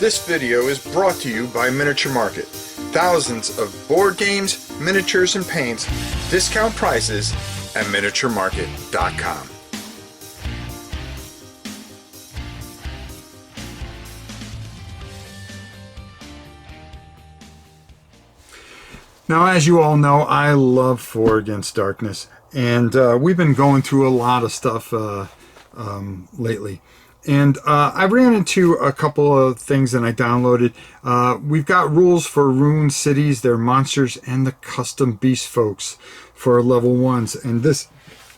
This video is brought to you by Miniature Market. Thousands of board games, miniatures, and paints, discount prices at miniaturemarket.com. Now, as you all know, I love 4 Against Darkness, and we've been going through a lot of stuff lately. And I ran into a couple of things that I downloaded. We've got rules for Rune Cities, their monsters, and the custom beast folks for level 1s. And this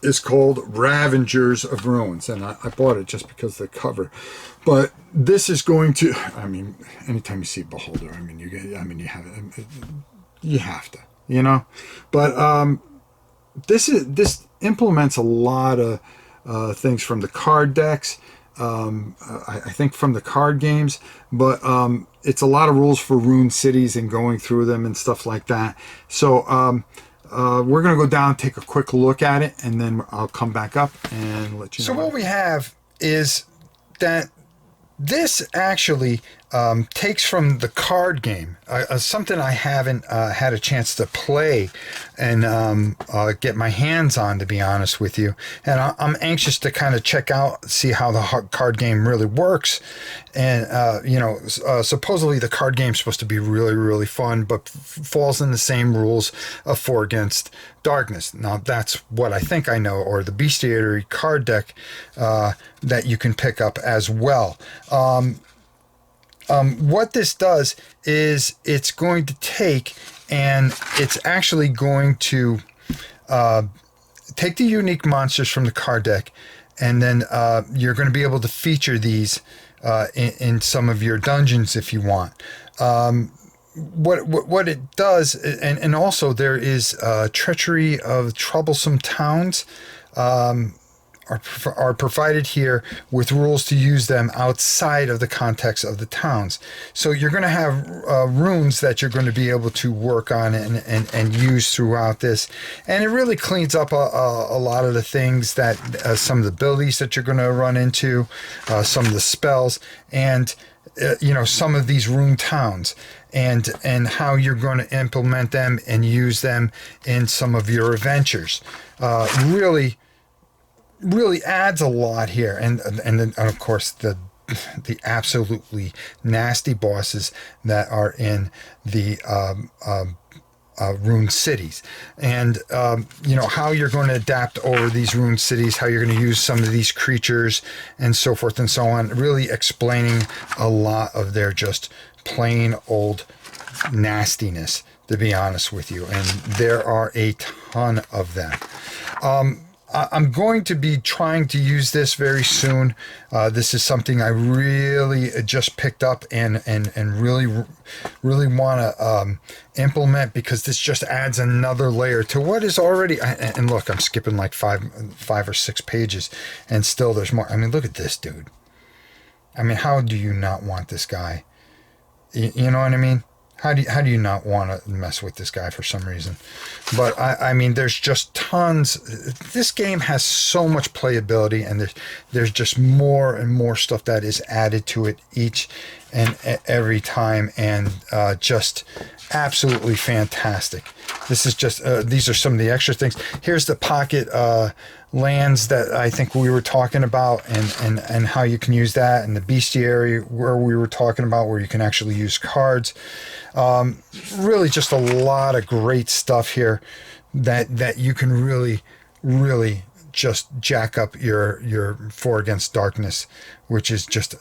is called Ravagers of Ruins. And I bought it just because of the cover. But this is going to, I mean, anytime you see a Beholder, I mean, you have to, you know. But this implements a lot of things from the card decks. I think from the card games, but it's a lot of rules for Rune Cities and going through them and stuff like that. So we're going to go down, take a quick look at it, and then I'll come back up and let you know. So what we have is that this actually takes from the card game, something I haven't had a chance to play and get my hands on, to be honest with you. And I'm anxious to kind of check out, see how the card game really works. And, supposedly the card game is supposed to be really, really fun, but falls in the same rules of 4 Against Darkness. Now, that's what I think I know, or the Bestiary card deck that you can pick up as well. What this does is it's going to take, and it's actually going to take the unique monsters from the card deck, and then you're going to be able to feature these in some of your dungeons if you want. What it does, and also there is treachery of troublesome towns. Are provided here with rules to use them outside of the context of the towns. So you're going to have runes that you're going to be able to work on and use throughout this. And it really cleans up a lot of the things that, some of the abilities that you're going to run into, some of the spells, and some of these rune towns, and how you're going to implement them and use them in some of your adventures. Really adds a lot here, and then of course the absolutely nasty bosses that are in the Rune Cities, and how you're going to adapt over these Rune Cities, how you're going to use some of these creatures, and so forth and so on. Really explaining a lot of their just plain old nastiness, to be honest with you, and there are a ton of them. I'm going to be trying to use this very soon. This is something I really just picked up and really want to implement, because this just adds another layer to what is already. And look, I'm skipping like five or six pages, and still there's more. I mean, look at this dude. I mean, how do you not want this guy? You know what I mean? How do you not want to mess with this guy for some reason? But I mean, there's just tons. This game has so much playability, and there's just more and more stuff that is added to it each and every time, and just absolutely fantastic. This is just these are some of the extra things. Here's the pocket lands that I think we were talking about, and how you can use that, and the bestiary where we were talking about, where you can actually use cards. Really just a lot of great stuff here that you can really just jack up your 4 Against Darkness, which is just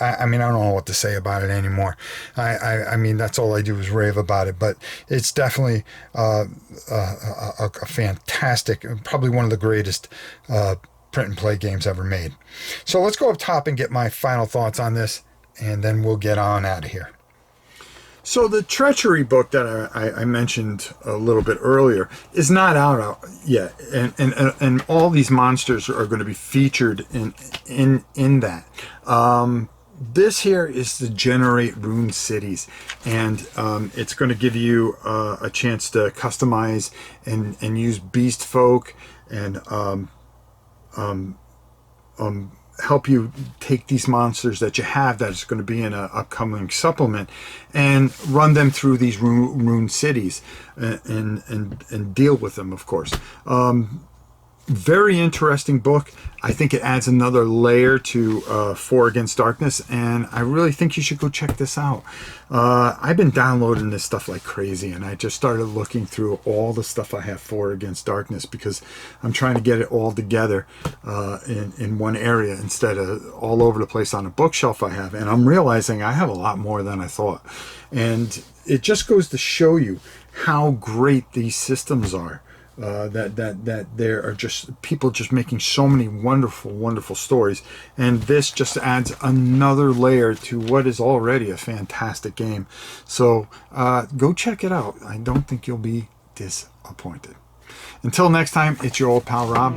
I mean, I don't know what to say about it anymore. I mean, that's all I do is rave about it, but it's definitely a fantastic, probably one of the greatest print and play games ever made. So let's go up top and get my final thoughts on this, and then we'll get on out of here. So the Treachery book that I mentioned a little bit earlier is not out yet, and all these monsters are going to be featured in that. This here is to generate Rune Cities, and it's going to give you a chance to customize and use beast folk and help you take these monsters that you have that is going to be in an upcoming supplement and run them through these rune cities and deal with them, of course. Very interesting book. I think it adds another layer to 4 Against Darkness, and I really think you should go check this out. I've been downloading this stuff like crazy, and I just started looking through all the stuff I have 4 Against Darkness because I'm trying to get it all together in one area instead of all over the place on a bookshelf I have. And I'm realizing I have a lot more than I thought. And it just goes to show you how great these systems are. That there are just people just making so many wonderful stories, and this just adds another layer to what is already a fantastic game. So go check it out. I don't think you'll be disappointed. Until next time, it's your old pal Rob.